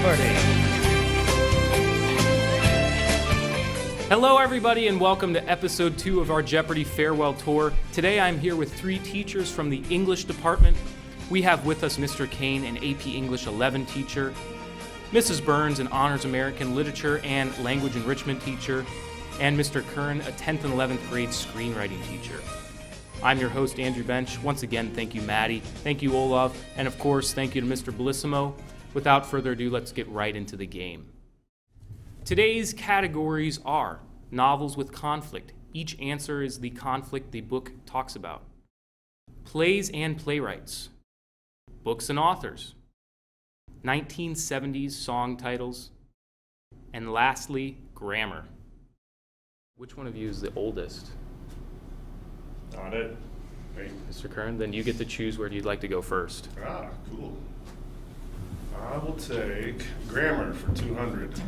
Jeopardy! Hello everybody and welcome to episode 2 of our Jeopardy Farewell Tour. Today I'm here with 3 teachers from the English department. We have with us Mr. Kane, an AP English 11 teacher, Mrs. Byrnes, an Honors American Literature and Language Enrichment teacher, and Mr. Curran, a 10th and 11th grade screenwriting teacher. I'm your host, Andrew Bensch. Once again, thank you, Maddy. Thank you, Olav. And of course, thank you to Mr. Bellissimo. Without further ado, let's get right into the game. Today's categories are novels with conflict. Each answer is the conflict the book talks about. Plays and playwrights. Books and authors. 1970s song titles. And lastly, grammar. Which one of you is the oldest? Not it. Hey. Mr. Curran, then you get to choose where you'd like to go first. Ah, cool. I will take grammar for 200.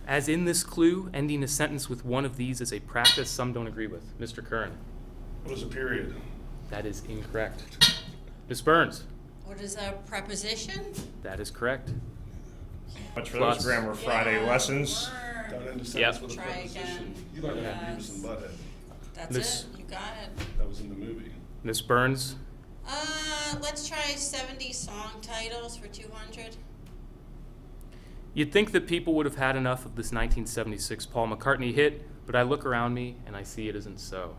As in this clue, ending a sentence with one of these is a practice some don't agree with. Mr. Curran. What is a period? That is incorrect. Ms. Byrnes. What is a preposition? That is correct. Much for Plus. those Grammar Friday lessons. Word. Done into sentence Yep. with a Try preposition. again. You learned Yes. Beavis and Butthead. That's Miss- it. You got it. That was in the movie. Ms. Byrnes. Let's try 70 song titles for 200. You'd think that people would have had enough of this 1976 Paul McCartney hit, but I look around me and I see it isn't so.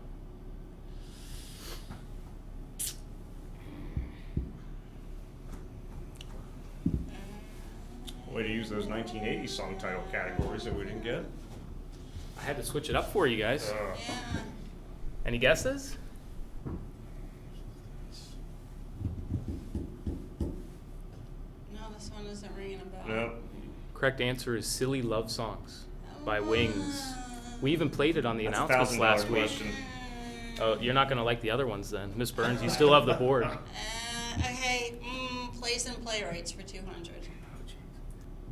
Way to use those 1980 song title categories that we didn't get. I had to switch it up for you guys. Yeah. Any guesses? No, this one isn't ringing a bell. No. Correct answer is Silly Love Songs by Wings. We even played it on the That's a announcements $1,000 last week. question. Oh, you're not going to like the other ones then. Ms. Byrnes, you still have the board. Okay, plays and playwrights for 200.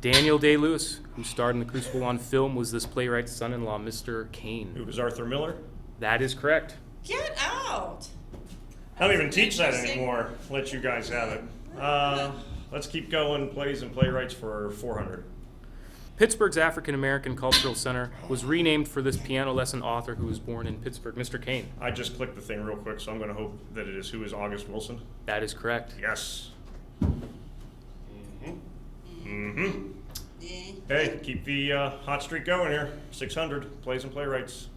Daniel Day-Lewis, who starred in The Crucible on film, was this playwright's son-in-law, Mr. Kane. Who was Arthur Miller? That is correct. Get out! I don't even teach that Interesting. anymore. Let you guys have it. Let's keep going. Plays and playwrights for 400. Pittsburgh's African American Cultural Center was renamed for this piano lesson author who was born in Pittsburgh, Mr. Kane. I just clicked the thing real quick, so I'm going to hope that it is Who is August Wilson? That is correct. Yes. Yeah. Hey, keep the hot streak going here. 600. Plays and playwrights.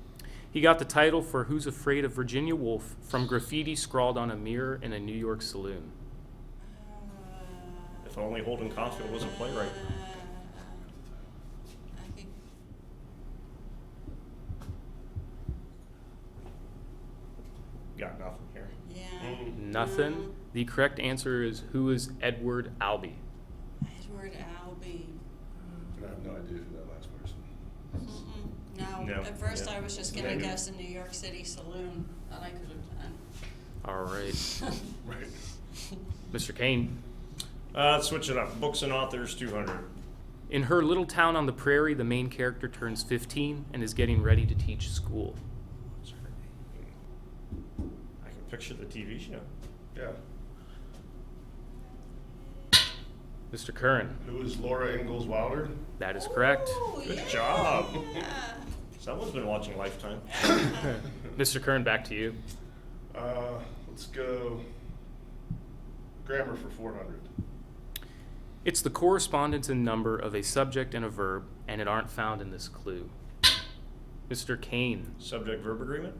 He got the title for Who's Afraid of Virginia Woolf from graffiti scrawled on a mirror in a New York saloon. If only Holden Caulfield was a playwright. I think Got nothing here. yeah. Nothing. The correct answer is Who is Edward Albee? Edward Albee. I have no idea who that last person. No. No. At first Yeah. I was just gonna Negative. guess a New York City saloon that I could have done. All right. Right. Mr. Kane. Let's switch it up. Books and authors, 200. In Her Little Town on the Prairie, the main character turns 15 and is getting ready to teach school. What's her name? I can picture the TV show. Yeah. Mr. Curran. Who is Laura Ingalls Wilder? That is correct. Ooh, Good yeah. job. Yeah. Someone's been watching Lifetime. Mr. Curran, back to you. Let's go grammar for 400. It's the correspondence in number of a subject and a verb, and it aren't found in this clue. Mr. Kane. Subject-verb agreement?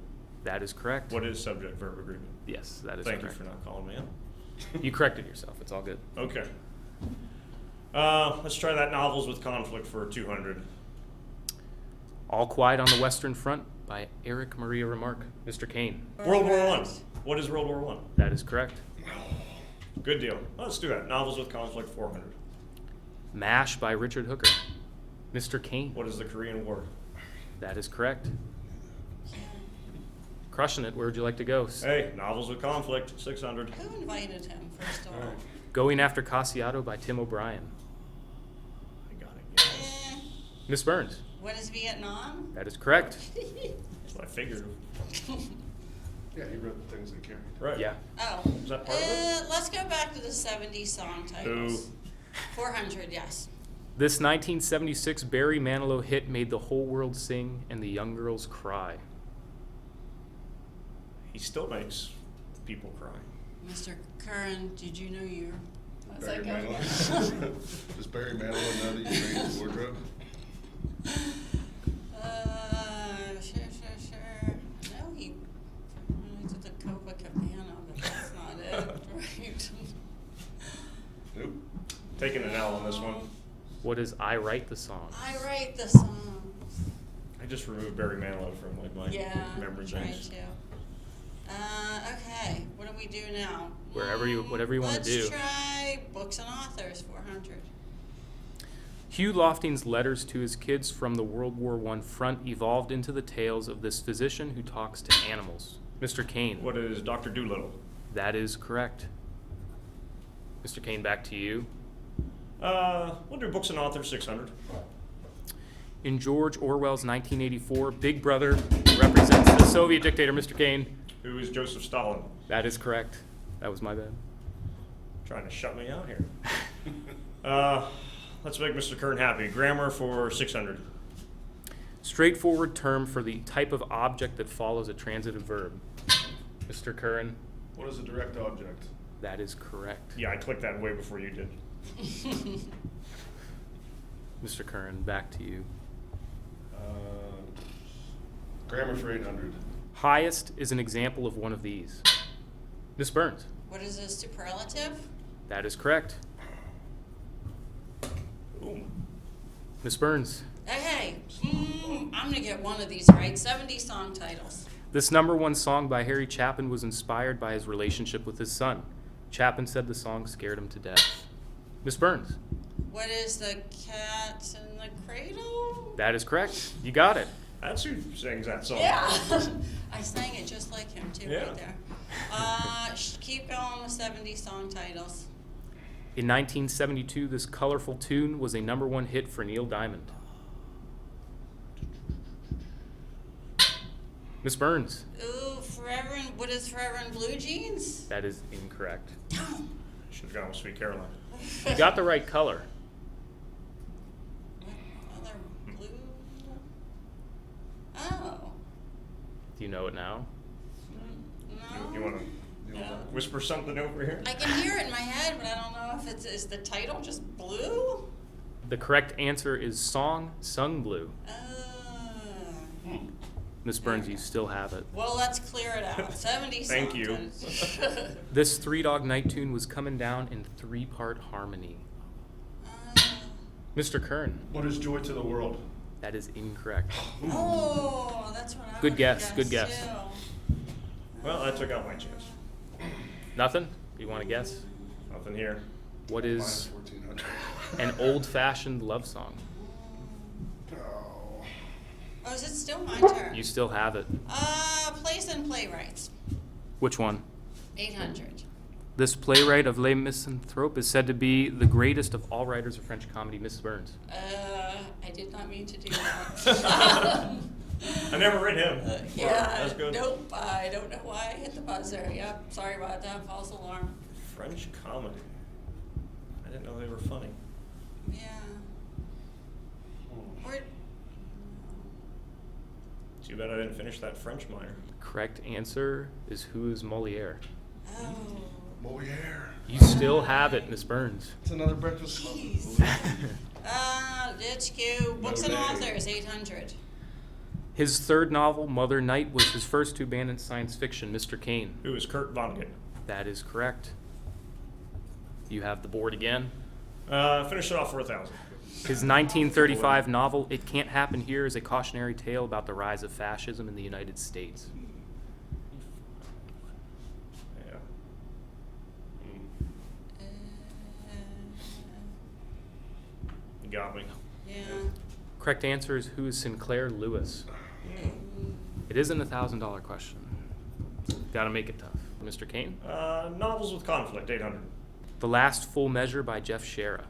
That is correct. What is subject-verb agreement? Yes, that is Thank correct. you for not calling me in. You corrected yourself. It's all good. Okay. Let's try that novels with conflict for 200. All Quiet on the Western Front by Eric Maria Remarque. Mr. Kane. World War I. What is World War I? That is correct. Good deal. Let's do that. Novels with conflict, 400. MASH by Richard Hooker. Mr. Kane. What is the Korean War? That is correct. Crushing it. Where would you like to go? Hey, novels with conflict, 600. Who invited him, first of all? Going After Cassiato by Tim O'Brien. I got it. Yes. Miss Byrnes. What is Vietnam? That is correct. That's what I figured. Yeah, he wrote the things that carry. Right. Yeah. Oh. Is that part of it? Let's go back to the 70s song titles. 400, yes. This 1976 Barry Manilow hit made the whole world sing and the young girls cry. He still makes people cry. Mr. Curran, did you know you were... Barry Manilow. Does Barry Manilow know that you made his wardrobe? Sure. No, he did the Copacabana, but that's not it, right? Nope. Taking an L on this one. What is I Write the Song? I write the songs. I just removed Barry Manilow from like my memory I tried banks. to. Okay, what do we do now? Whatever you want to do. Let's try books and authors, 400. Hugh Lofting's letters to his kids from the World War I front evolved into the tales of this physician who talks to animals. Mr. Kane. What is Dr. Doolittle? That is correct. Mr. Kane, back to you. We'll do books and authors, 600. In George Orwell's 1984, Big Brother represents the Soviet dictator, Mr. Kane. Who is Joseph Stalin? That is correct. That was my bad. Trying to shut me out here. Let's make Mr. Curran happy. Grammar for 600. Straightforward term for the type of object that follows a transitive verb. Mr. Curran. What is a direct object? That is correct. Yeah, I clicked that way before you did. Mr. Curran, back to you. Grammar for 800. Highest is an example of one of these. Miss Byrnes. What is a superlative? That is correct. Ooh. Miss Byrnes. Okay, I'm gonna get one of these right. 70 song titles. This #1 song by Harry Chapin was inspired by his relationship with his son. Chapin said the song scared him to death. Miss Byrnes. What is the cat in the cradle? That is correct. You got it. That's who sings that song. Yeah, I sang it just like him too, Yeah. right there. Keep going with 70 song titles. In 1972, this colorful tune was a #1 hit for Neil Diamond. Miss Byrnes. Ooh, what is Forever in Blue Jeans? That is incorrect. Should have gone with Sweet Caroline. You got the right color. What other blue? Oh, Do you know it now? no. You want to whisper something over here? I can hear it in my head, but I don't know if is the title just blue? The correct answer is Song Sung Blue. Miss Byrnes, you still have it. Well, let's clear it out. 70 Thank song you. titles. This Three Dog Night tune was coming down in 3-part harmony. Mr. Curran. What is joy to the world? That is incorrect. Oh, that's what I Good would've guess, guessed, good guess. too. Well, I took out my chance. Nothing? You want to guess? Nothing here. What Minus is 1400. an old-fashioned love song? Oh. Oh, is it still my turn? You still have it. Plays and playwrights. Which one? 800. This playwright of Les Misanthropes is said to be the greatest of all writers of French comedy, Mrs. Byrnes. I did not mean to do that. I never read him. Yeah, That's good. nope, I don't know why I hit the buzzer. Yep, sorry about that, false alarm. French comedy. I didn't know they were funny. Yeah. Where, Too bad I didn't finish that French minor. Correct answer is Who is Moliere? oh, Moliere. You still have it, Miss Byrnes. It's another breakfast club. jeez. Ditch Q, books and Notre Dame. authors, 800. His third novel, Mother Night, was his first to ban in science fiction, Mr. Kane. Who is Kurt Vonnegut? That is correct. You have the board again. Finish it off for 1,000. His 1935 novel, It Can't Happen Here, is a cautionary tale about the rise of fascism in the United States. Yeah. You got me. Yeah. Correct answer is Who is Sinclair Lewis? It isn't $1,000 question. Gotta make it tough. Mr. Kane? Novels with conflict, 800. The Last Full Measure by Jeff Shara.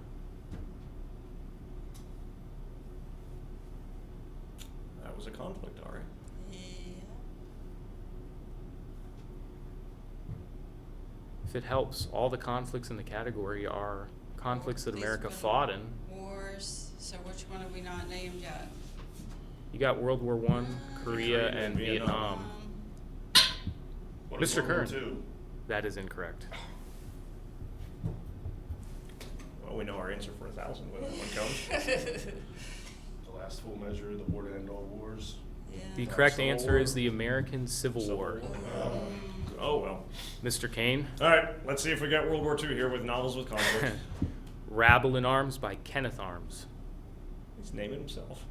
That was a conflict, all right. Yeah. If it helps, all the conflicts in the category are conflicts that These America were fought in. Wars. So which one have we not named yet? You got World War I, Korea, and Vietnam. What is Mr. World War Curran. II? That is incorrect. Well, we know our answer for 1,000 when that one comes. The last full measure, the war to end all wars. Yeah. The correct Civil answer War. is the American Civil War. Oh, well. Mr. Kane, All right, let's see if we got World War II here with novels with conflict. Rabble in Arms by Kenneth Arms. He's naming himself.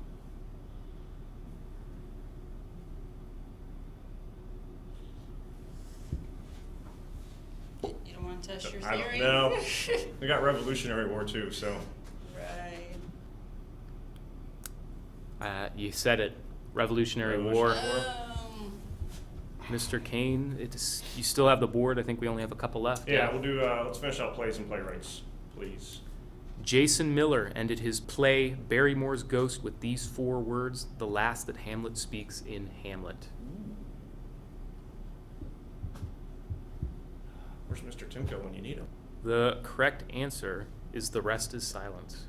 You don't want to test your I don't theory? know. We got Revolutionary War too, so. Right. You said it. Revolutionary War. Mr. Kane, you still have the board. I think we only have a couple left. Yeah, we'll do, let's finish out plays and playwrights, please. Jason Miller ended his play Barrymore's Ghost with these 4 words, the last that Hamlet speaks in Hamlet. Where's Mr. Timko when you need him? The correct answer is The Rest is Silence.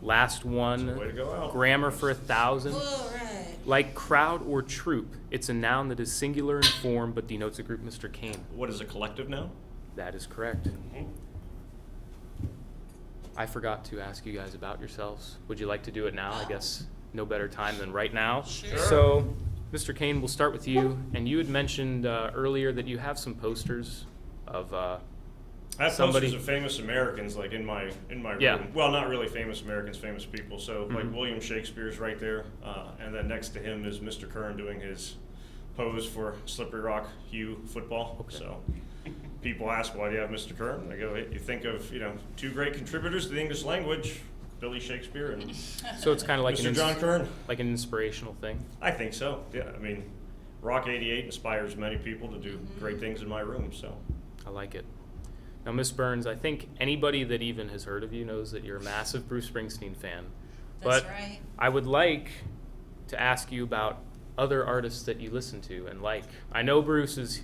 Last one, That's a way to go out. grammar for 1,000. All right. Like crowd or troop, it's a noun that is singular in form but denotes a group. Mr. Kane. What is a collective now? That is correct. I forgot to ask you guys about yourselves. Would you like to do it now? I guess no better time than right now. Sure. So, Mr. Kane, we'll start with you. And you had mentioned earlier that you have some posters of I have somebody. posters of famous Americans like in my Yeah. room. Well, not really famous Americans, famous people. So like William Shakespeare's right there, and then next to him is Mr. Curran doing his pose for Slippery Rock U football. Okay. So people ask, why do you have Mr. Curran? I go, you think of 2 great contributors to the English language, Billy Shakespeare and So it's kind of like Mr. John Curran. like an inspirational thing. I think so. Yeah, I mean, Rock 88 inspires many people to do great things in my room. So I like it. Now, Miss Byrnes, I think anybody that even has heard of you knows that you're a massive Bruce Springsteen fan. That's But right. I would like to ask you about other artists that you listen to and like. I know Bruce is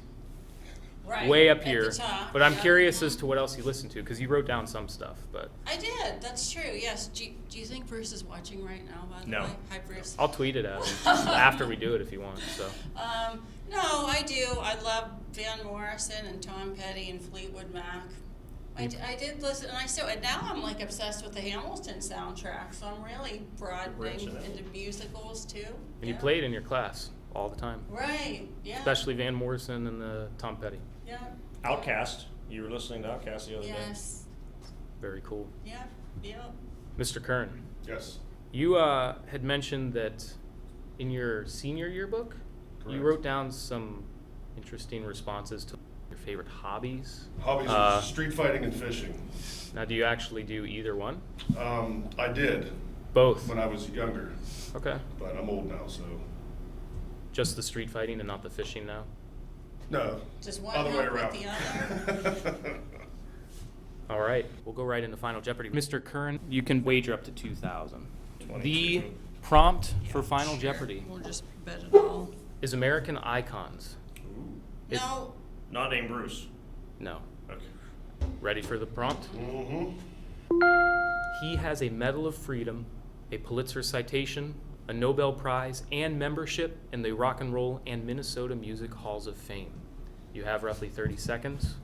Right. way up at here, the top, but I'm yeah. curious as to what else you listen to, because you wrote down some stuff. But I did. That's true. Yes. Do you think Bruce is watching right now? By the No. way, hi Bruce. I'll tweet it at him after we do it if you want. So No, I do. I love Van Morrison and Tom Petty and Fleetwood Mac. I did listen, and now I'm like obsessed with the Hamilton soundtrack. So I'm really broadening Branching out. into musicals too. and you Yeah. played in your class all the time, Right. Yeah. especially Van Morrison and the Tom Petty. Yeah. Outcast, you were listening to Outcast the other day. Yes. Very cool. Yeah. Yeah. Mr. Curran, Yes. you had mentioned that in your senior yearbook, you Correct. wrote down some interesting responses to your favorite hobbies. Hobbies are street fighting and fishing. Now, do you actually do either one? I did Both. when I was younger, Okay. but I'm old now, so Just the street fighting and not the fishing now? no. Just one Other way help with around. the other. All right, we'll go right into Final Jeopardy. Mr. Curran, you can wager up to 2,000. The prompt for Final Jeopardy We'll just bet it all. is American icons. It- No. Not named Bruce. No. Okay. Ready for the prompt? Mm-hmm. He has a Medal of Freedom, a Pulitzer citation, a Nobel Prize, and membership in the Rock and Roll and Minnesota Music Halls of Fame. You have roughly 30 seconds.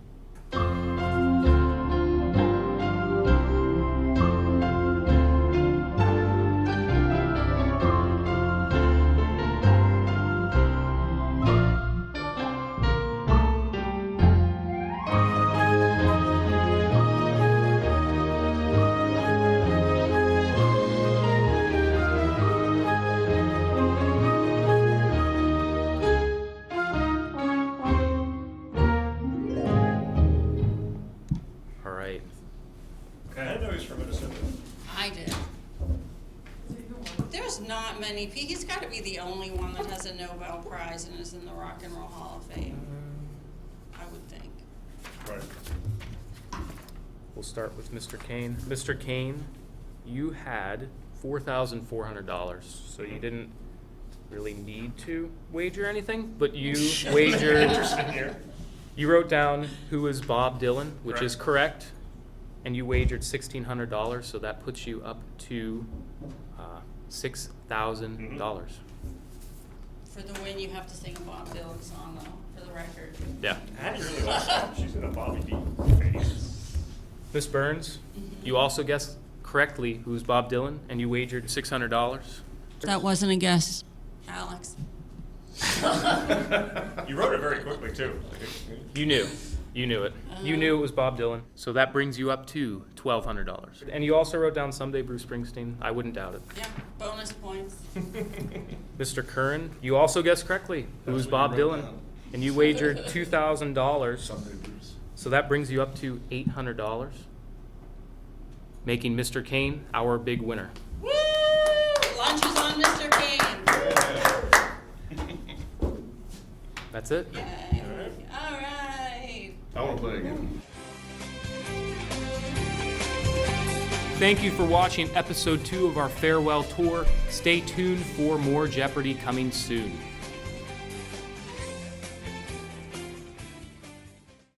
All right. I didn't know he was from Minnesota. I did. There's not many. He's got to be the only one that has a Nobel Prize and is in the Rock and Roll Hall of Fame. I would think. Right. We'll start with Mr. Kane. Mr. Kane, you had $4,400, so you didn't really need to wager anything, but you wagered. Interesting here. You wrote down who is Bob Dylan, which is correct. and you wagered $1,600, so that puts you up to $6,000. For the win, you have to sing a Bob Dylan song, though, for the record. Yeah. Hattie really likes that. She's in a Bobby D phase. Miss Byrnes, you also guessed correctly who's Bob Dylan, and you wagered $600. That wasn't a guess, Alex. You wrote it very quickly, too. You knew. You knew it. You knew it was Bob Dylan. So that brings you up to $1,200. And you also wrote down Someday Bruce Springsteen. I wouldn't doubt it. Yeah, bonus points. Mr. Curran, you also guessed correctly who's That's what Bob you wrote Dylan. down. And you wagered $2,000. Someday, Bruce. So that brings you up to $800, making Mr. Kane our big winner. Woo! Lunch is on Mr. Kane. That's it. Yay. All right. I want to play again. Thank you for watching episode 2 of our farewell tour. Stay tuned for more Jeopardy coming soon.